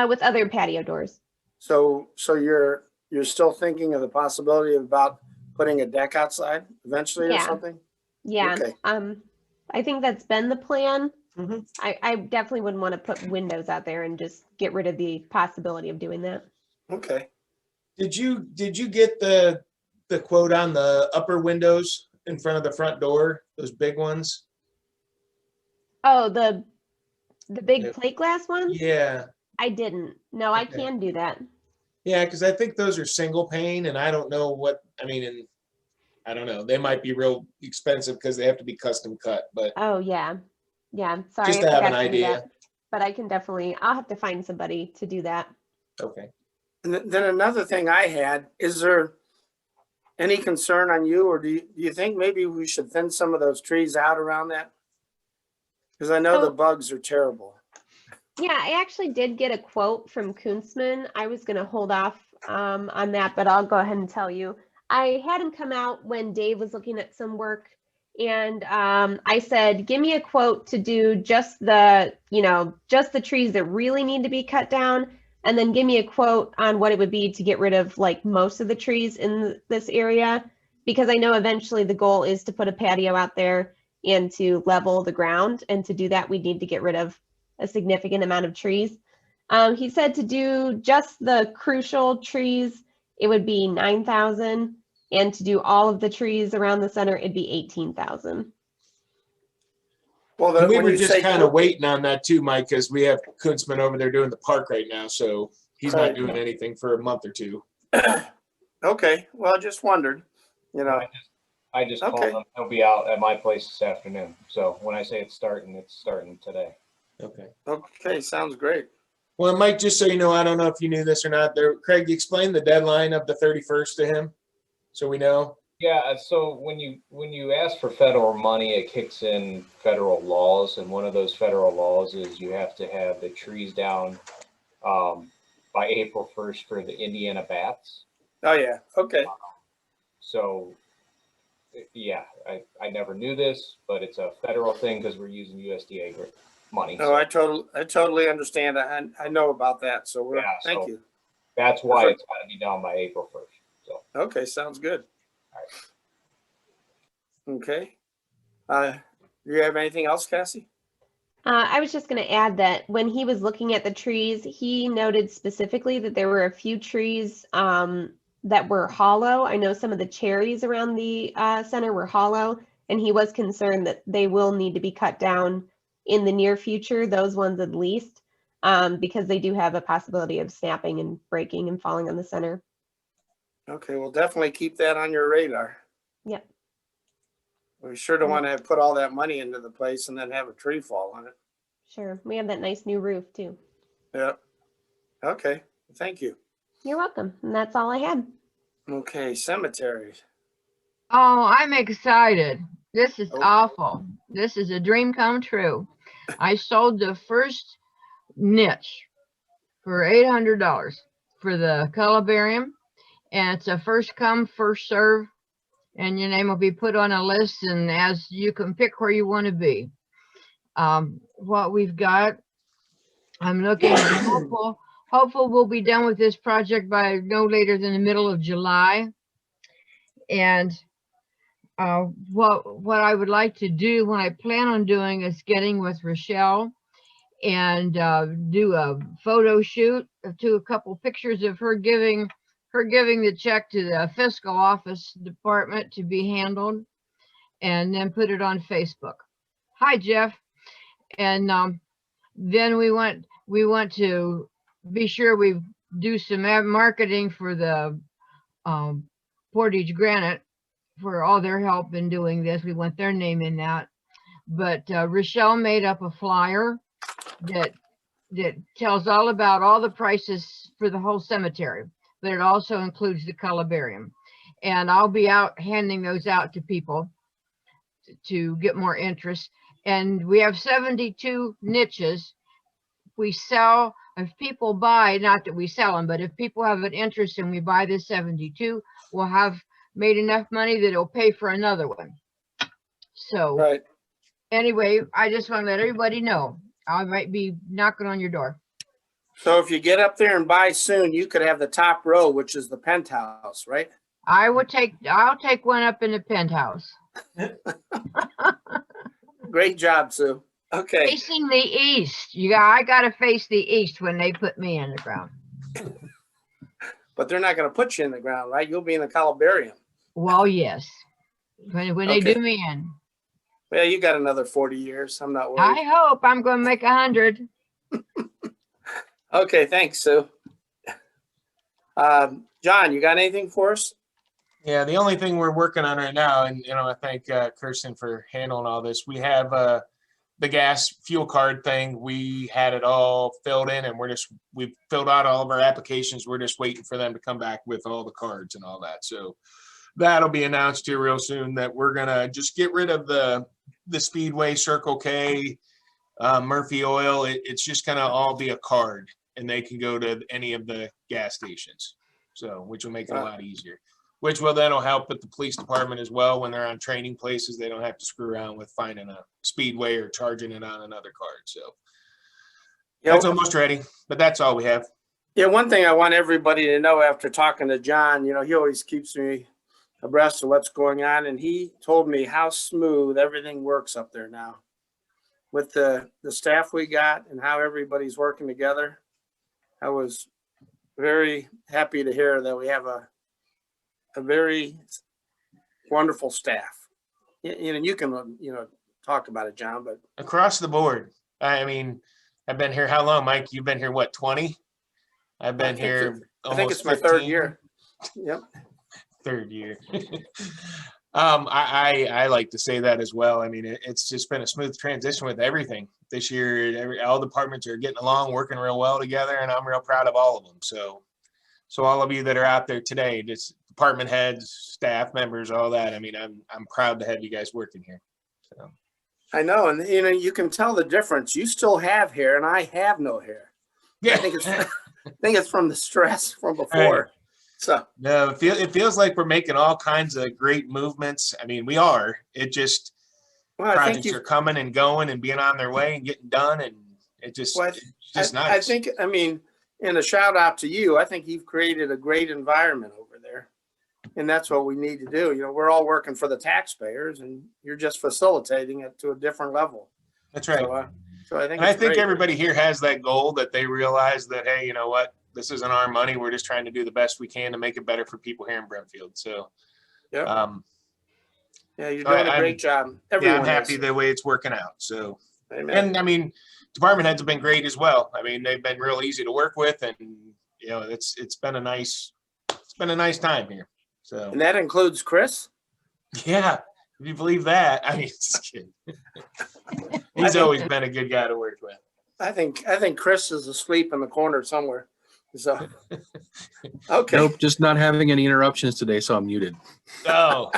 with other patio doors. So you're still thinking of the possibility of about putting a deck outside eventually or Yeah. something? Yeah, Okay. I think that's been the plan. Mhm. I definitely wouldn't want to put windows out there and just get rid of the possibility of doing that. Okay. Did you get the quote on the upper windows in front of the front door, those big ones? Oh, the big Yeah. plate glass ones? Yeah, I didn't. No, I Okay. can do that. yeah, because I think those are single pane, and I don't know what, I mean, and I don't know, they might be real expensive because they have to be custom cut, but Oh, yeah. Yeah, sorry, just I to have an forgot to do idea. that. But I can definitely, I'll have to find somebody to do that. Okay. And then another thing I had, is there any concern on you, or do you think maybe we should thin some of those trees out around that? Because I know the So- bugs are terrible. Yeah, I actually did get a quote from Kunstman. I was gonna hold off on that, but I'll go ahead and tell you. I had him come out when Dave was looking at some work, and I said, give me a quote to do just the, just the trees that really need to be cut down, and then give me a quote on what it would be to get rid of like most of the trees in this area, because I know eventually the goal is to put a patio out there and to level the ground, and to do that, we need to get rid of a significant amount of trees. He said to do just the crucial trees, it would be 9,000, and to do all of the trees around the center, it'd be 18,000. Well, And we when were you just say kind of waiting on that too, Mike, because we have Kunzman over there doing the park right now, so he's not Right. doing anything for a month or two. Okay, well, I just wondered, I just Okay. called him. He'll be out at my place this afternoon. So when I say it's starting today. Okay. Okay, sounds great. Well, Mike, just so you know, I don't know if you knew this or not, there, Craig, explain the deadline of the 31st to him, so we know. Yeah, so when you ask for federal money, it kicks in federal laws, and one of those federal laws is you have to have the trees down by April 1st for the Indiana bats. Oh, yeah, okay. So yeah, I never knew this, but it's a federal thing because we're using USDA money. No, So I totally understand. I know about that, so Yeah, thank so- you. that's why it's got to be done by April 1st. So Okay, sounds good. Okay. Do you have anything else, Cassie? I was just going to add that when he was looking at the trees, he noted specifically that there were a few trees that were hollow. I know some of the cherries around the center were hollow, and he was concerned that they will need to be cut down in the near future, those ones at least, because they do have a possibility of snapping and breaking and falling on the center. Okay, we'll definitely keep that on your radar. Yep. We sure don't want to put all that money into the place and then have a tree fall on it. Sure. We have that nice new roof too. Yeah. Okay, thank you. You're welcome. And that's all I had. Okay, cemeteries. Oh, I'm excited. This is Oh. awful. This is a dream come true. I sold the first niche for $800 for the columbarium, and it's a first come, first serve, and your name will be put on a list, and as you can pick where you want to be. What we've got, I'm looking hopeful we'll be done with this project by no later than the middle of July. And what I would like to do, what I plan on doing, is getting with Rochelle and do a photo shoot to a couple pictures of her giving the check to the fiscal office department to be handled, and then put it on Facebook. Hi, Jeff. And then we want to be sure we do some marketing for the Portage Granite for all their help in doing this. We want their name in that. But Rochelle made up a flyer that tells all about all the prices for the whole cemetery, but it also includes the columbarium. And I'll be out handing those out to people to get more interest. And we have 72 niches. We sell, if people buy, not that we sell them, but if people have an interest and we buy this 72, we'll have made enough money that it'll pay for another one. So Right. anyway, I just want to let everybody know I might be knocking on your door. So if you get up there and buy soon, you could have the top row, which is the penthouse, right? I'll take one up in the penthouse. Great job, Sue. Okay. Facing the east. I gotta face the east when they put me in the ground. But they're not going to put you in the ground, right? You'll be in the columbarium. Well, yes. When they Okay. do me in. Well, you got another 40 years. I'm not worried. I hope I'm going to make 100. Okay, thanks, Sue. John, you got anything for us? Yeah, the only thing we're working on right now, and I thank Kirsten for handling all this. We have the gas fuel card thing. We had it all filled in, and we've filled out all of our applications. We're just waiting for them to come back with all the cards and all that. So that'll be announced here real soon, that we're gonna just get rid of the Speedway, Circle K, Murphy Oil. It's just gonna all be a card, and they can go to any of the gas stations. So, which will make it a lot easier. Which will then help with the police department as well when they're on training places. They don't have to screw around with finding a Speedway or charging it on another card. So that's almost ready, but that's all we have. Yeah, one thing I want everybody to know after talking to John, he always keeps me abreast of what's going on, and he told me how smooth everything works up there now with the staff we got and how everybody's working together. I was very happy to hear that we have a very wonderful staff. You can talk about it, John, but Across the board. I mean, I've been here how long, Mike? You've been here what, 20? I've been here I think it's almost my third 15. year. Yep. Third year. I like to say that as well. I mean, it's just been a smooth transition with everything this year. All departments are getting along, working real well together, and I'm real proud of all of them. So all of you that are out there today, just department heads, staff members, all that. I mean, I'm proud to have you guys working here. So I know, and you can tell the difference. You still have hair, and I have no hair. yeah, I think it's from the stress from before. Right. So no, it feels like we're making all kinds of great movements. I mean, we are. It just projects are coming and going and being on their way and getting done, and it's just nice. I think, and a shout out to you. I think you've created a great environment over there, and that's what we need to do. We're all working for the taxpayers, and you're just facilitating it to a different level. That's right. So I think everybody here has that goal, that they realize that, hey, you know what? This isn't our money. We're just trying to do the best we can to make it better for people here in Brimfield. So, yeah, you're doing a great job. I'm happy the way it's working out. So, amen. And I mean, department heads have been great as well. I mean, they've been real easy to work with, and it's been a nice time here. So, and that includes Chris. Yeah, if you believe that. I mean, just kidding. He's always been a good guy to work with. I think Chris is asleep in the corner somewhere. So, okay. Nope, just not having any interruptions today, so I'm muted. Oh.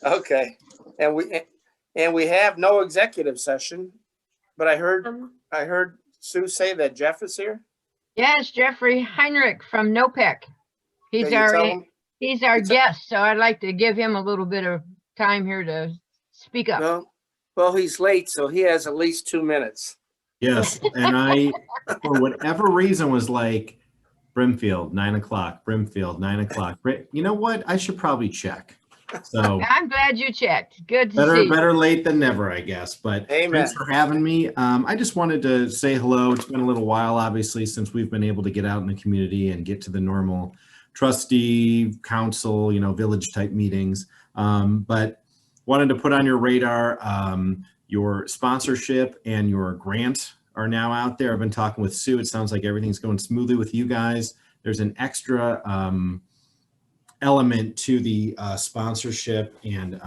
Okay, and we have no executive session, but I heard Sue say that Jeff is here. Yes, Jeffrey Heinrich from Nopec. He's our guest, so I'd like to give him a little bit of time here to speak up. Well, he's late, so he has at least 2 minutes. Yes, and I, for whatever reason, was like, Brimfield, 9 o'clock, Brimfield, 9 o'clock. You know what? I should probably check. So I'm glad you checked. Good to see you. Better late than never, I guess. But Amen. Thanks for having me. I just wanted to say hello. It's been a little while, obviously, since we've been able to get out in the community and get to the normal trustee, council, village type meetings. But wanted to put on your radar, your sponsorship and your grant are now out there. I've been talking with Sue. It sounds like everything's going smoothly with you guys. There's an extra element to the sponsorship and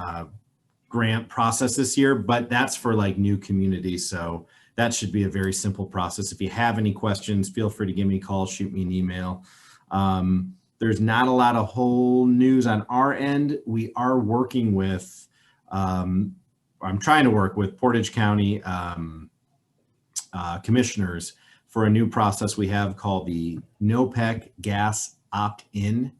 grant process this year, but that's for like new communities. So that should be a very simple process. If you have any questions, feel free to give me a call, shoot me an email. There's not a lot of whole news on our end. We are working with, I'm trying to work with Portage County commissioners for a new process we have called the Nopec gas opt-in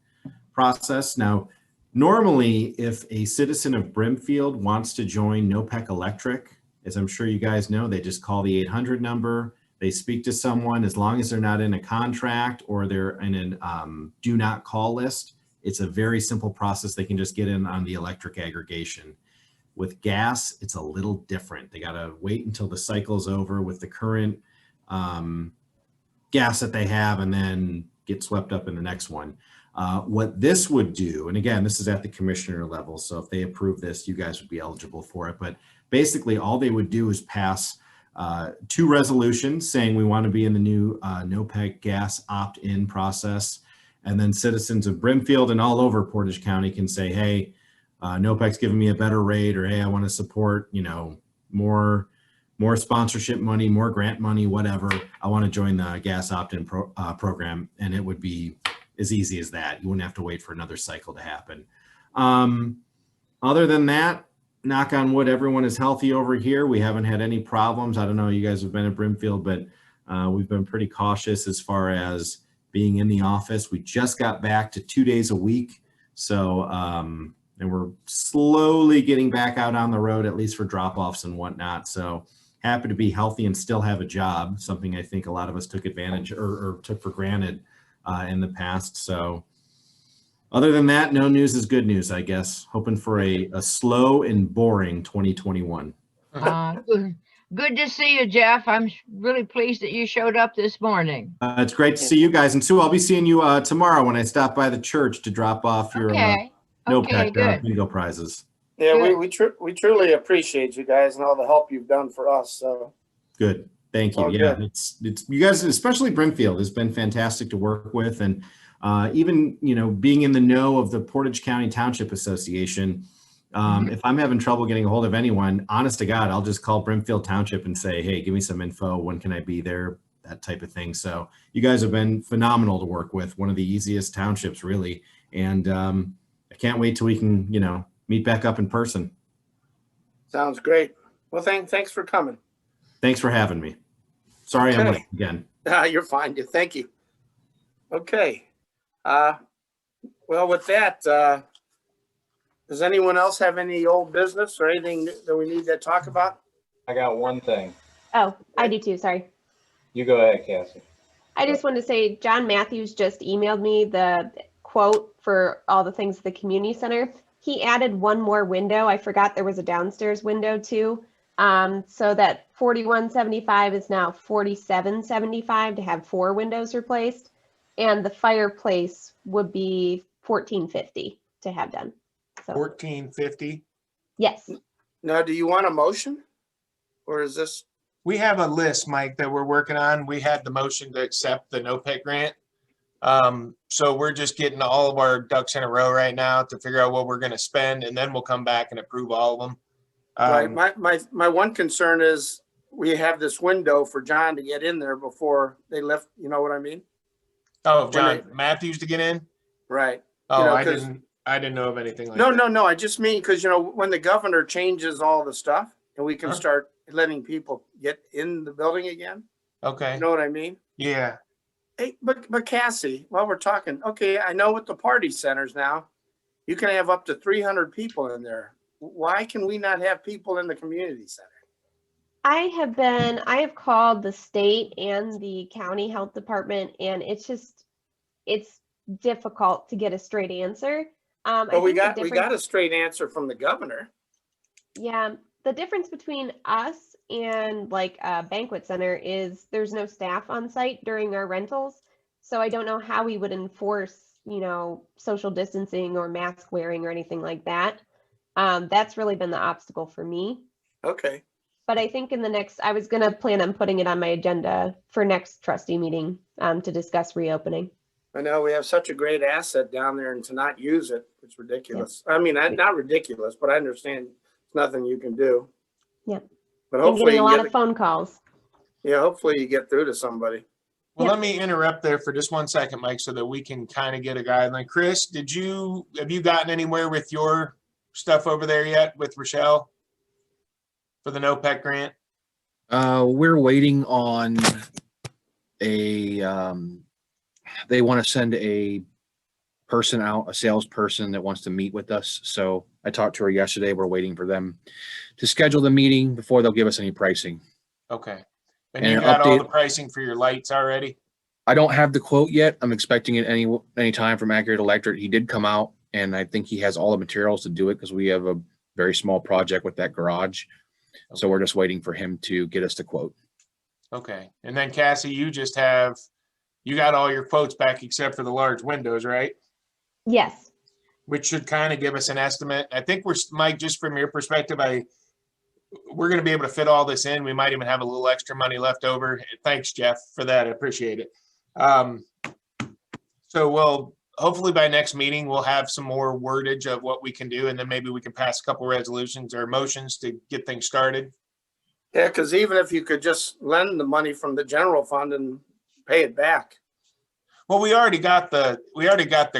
process. Now, normally, if a citizen of Brimfield wants to join Nopec Electric, as I'm sure you guys know, they just call the 800 number. They speak to someone. As long as they're not in a contract or they're in an do not call list, it's a very simple process. They can just get in on the electric aggregation. With gas, it's a little different. They got to wait until the cycle's over with the current gas that they have and then get swept up in the next one. What this would do, and again, this is at the commissioner level, so if they approve this, you guys would be eligible for it. But basically, all they would do is pass 2 resolutions saying we want to be in the new Nopec gas opt-in process. And then citizens of Brimfield and all over Portage County can say, hey, Nopec's giving me a better rate, or hey, I want to support, more sponsorship money, more grant money, whatever. I want to join the gas opt-in program, and it would be as easy as that. You wouldn't have to wait for another cycle to happen. Other than that, knock on wood, everyone is healthy over here. We haven't had any problems. I don't know, you guys have been at Brimfield, but we've been pretty cautious as far as being in the office. We just got back to 2 days a week. So, and we're slowly getting back out on the road, at least for drop-offs and whatnot. So happy to be healthy and still have a job, something I think a lot of us took advantage or took for granted in the past. So other than that, no news is good news, I guess. Hoping for a slow and boring 2021. Good to see you, Jeff. I'm really pleased that you showed up this morning. It's great to see you guys. And Sue, I'll be seeing you tomorrow when I stop by the church to drop off your Nopec bingo prizes. Yeah, we truly appreciate you guys and all the help you've done for us. So good. Thank you. Yeah, it's you guys, especially Brimfield, has been fantastic to work with. And even, being in the know of the Portage County Township Association, if I'm having trouble getting a hold of anyone, honest to God, I'll just call Brimfield Township and say, hey, give me some info. When can I be there? That type of thing. So you guys have been phenomenal to work with. One of the easiest townships, really. And I can't wait till we can, meet back up in person. Sounds great. Well, thanks for coming. Thanks for having me. Sorry I'm late again. You're fine. Thank you. Okay. Well, with that, does anyone else have any old business or anything that we need to talk about? I got one thing. Oh, I do too. Sorry. You go ahead, Cassie. I just wanted to say John Matthews just emailed me the quote for all the things at the community center. He added one more window. I forgot there was a downstairs window too. So that $41.75 is now $47.75 to have 4 windows replaced. And the fireplace would be $14.50 to have done. So $14.50. yes. Now, do you want a motion or is this? We have a list, Mike, that we're working on. We had the motion to accept the Nopec grant. So we're just getting all of our ducks in a row right now to figure out what we're going to spend, and then we'll come back and approve all of them. Right. My one concern is we have this window for John to get in there before they lift. You know what I mean? Oh, John Matthews to get in? Right. Oh, I didn't know of anything like that. No. I just mean because, when the governor changes all the stuff and we can start letting people get in the building again. Okay. You know what I mean? Yeah. Hey, but Cassie, while we're talking, okay, I know with the party centers now, you can have up to 300 people in there. Why can we not have people in the community center? I have called the state and the county health department, and it's difficult to get a straight answer. But we got a straight answer from the governor. Yeah. The difference between us and like a banquet center is there's no staff on site during our rentals. So I don't know how we would enforce, social distancing or mask wearing or anything like that. That's really been the obstacle for me. Okay. But I think I was going to plan on putting it on my agenda for next trustee meeting to discuss reopening. I know we have such a great asset down there, and to not use it, it's ridiculous. Yeah. I mean, not ridiculous, but I understand it's nothing you can do. Yeah. But hopefully getting a lot of phone calls. Yeah, hopefully you get through to somebody. Well, let me interrupt there for just 1 second, Mike, so that we can kind of get a guideline. Chris, have you gotten anywhere with your stuff over there yet with Rochelle for the Nopec grant? We're waiting on they want to send a person out, a salesperson that wants to meet with us. So I talked to her yesterday. We're waiting for them to schedule the meeting before they'll give us any pricing. Okay. And you got all the pricing for your lights already? I don't have the quote yet. I'm expecting it any time from Accurate Electric. He did come out, and I think he has all the materials to do it because we have a very small project with that garage. Okay. So we're just waiting for him to get us the quote. Okay. And then Cassie, you just have you got all your quotes back except for the large windows, right? Yes. Which should kind of give us an estimate. I think we're, Mike, just from your perspective, we're going to be able to fit all this in. We might even have a little extra money left over. Thanks, Jeff, for that. I appreciate it. So we'll, hopefully by next meeting, we'll have some more wordage of what we can do, and then maybe we can pass a couple resolutions or motions to get things started. Yeah, because even if you could just lend the money from the general fund and pay it back. Well, we already got the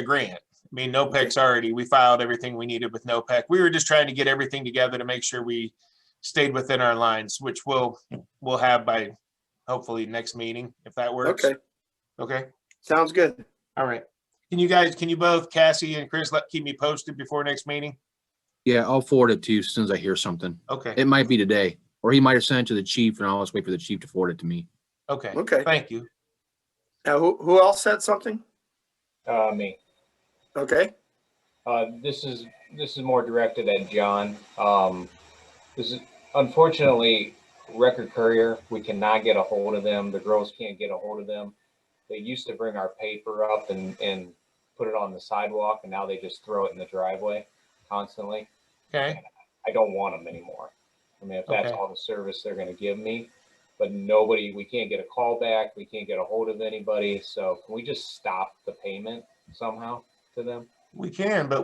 grant. I mean, Nopec's already, we filed everything we needed with Nopec. We were just trying to get everything together to make sure we stayed within our lines, which we'll have by hopefully next meeting, if that works. Okay, Okay. sounds good. All right. Can you both, Cassie and Chris, keep me posted before next meeting? Yeah, I'll forward it to you as soon as I hear something. Okay. It might be today, or he might have sent it to the chief, and I'll just wait for the chief to forward it to me. Okay. Okay. Thank you. Now, who else said something? Me. Okay, This is more directed at John. This is unfortunately Record Courier. We cannot get a hold of them. The girls can't get a hold of them. They used to bring our paper up and put it on the sidewalk, and now they just throw it in the driveway constantly. Okay. I don't want them anymore. I mean, if that's Okay. all the service they're going to give me, but we can't get a call back. We can't get a hold of anybody. So can we just stop the payment somehow to them? We can, but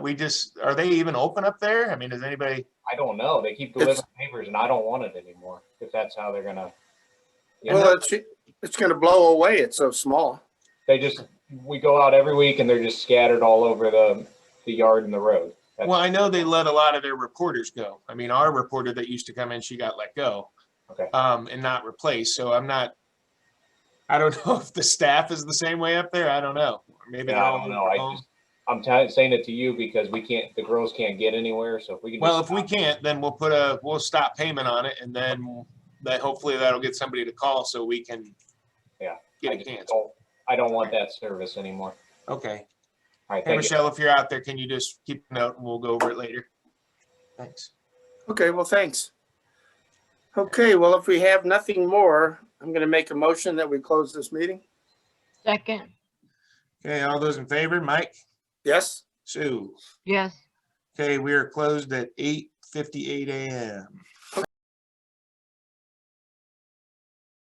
are they even open up there? I mean, does anybody? I don't know. They keep delivering papers, and I don't want it anymore. If that's how they're gonna. well, it's gonna blow away. It's so small. We go out every week, and they're just scattered all over the yard and the road. Well, I know they let a lot of their reporters go. I mean, our reporter that used to come in, she got let go. Okay. And not replaced. So I don't know if the staff is the same way up there. I don't know. Maybe Yeah, I don't know. I'm saying it to you because the girls can't get anywhere. So if we can. Well, if we can't, then we'll stop payment on it, and then hopefully that'll get somebody to call so we can. Yeah. Get it canceled. I don't want that service anymore. Okay. All right. Hey, Thank you. Michelle, if you're out there, can you just keep a note and we'll go over it later? Thanks. Okay, well, thanks. Okay, well, if we have nothing more, I'm gonna make a motion that we close this meeting. Second, Okay, all those in favor, Mike? Yes? Sue? yes. Okay, we are closed at 8:58 a.m.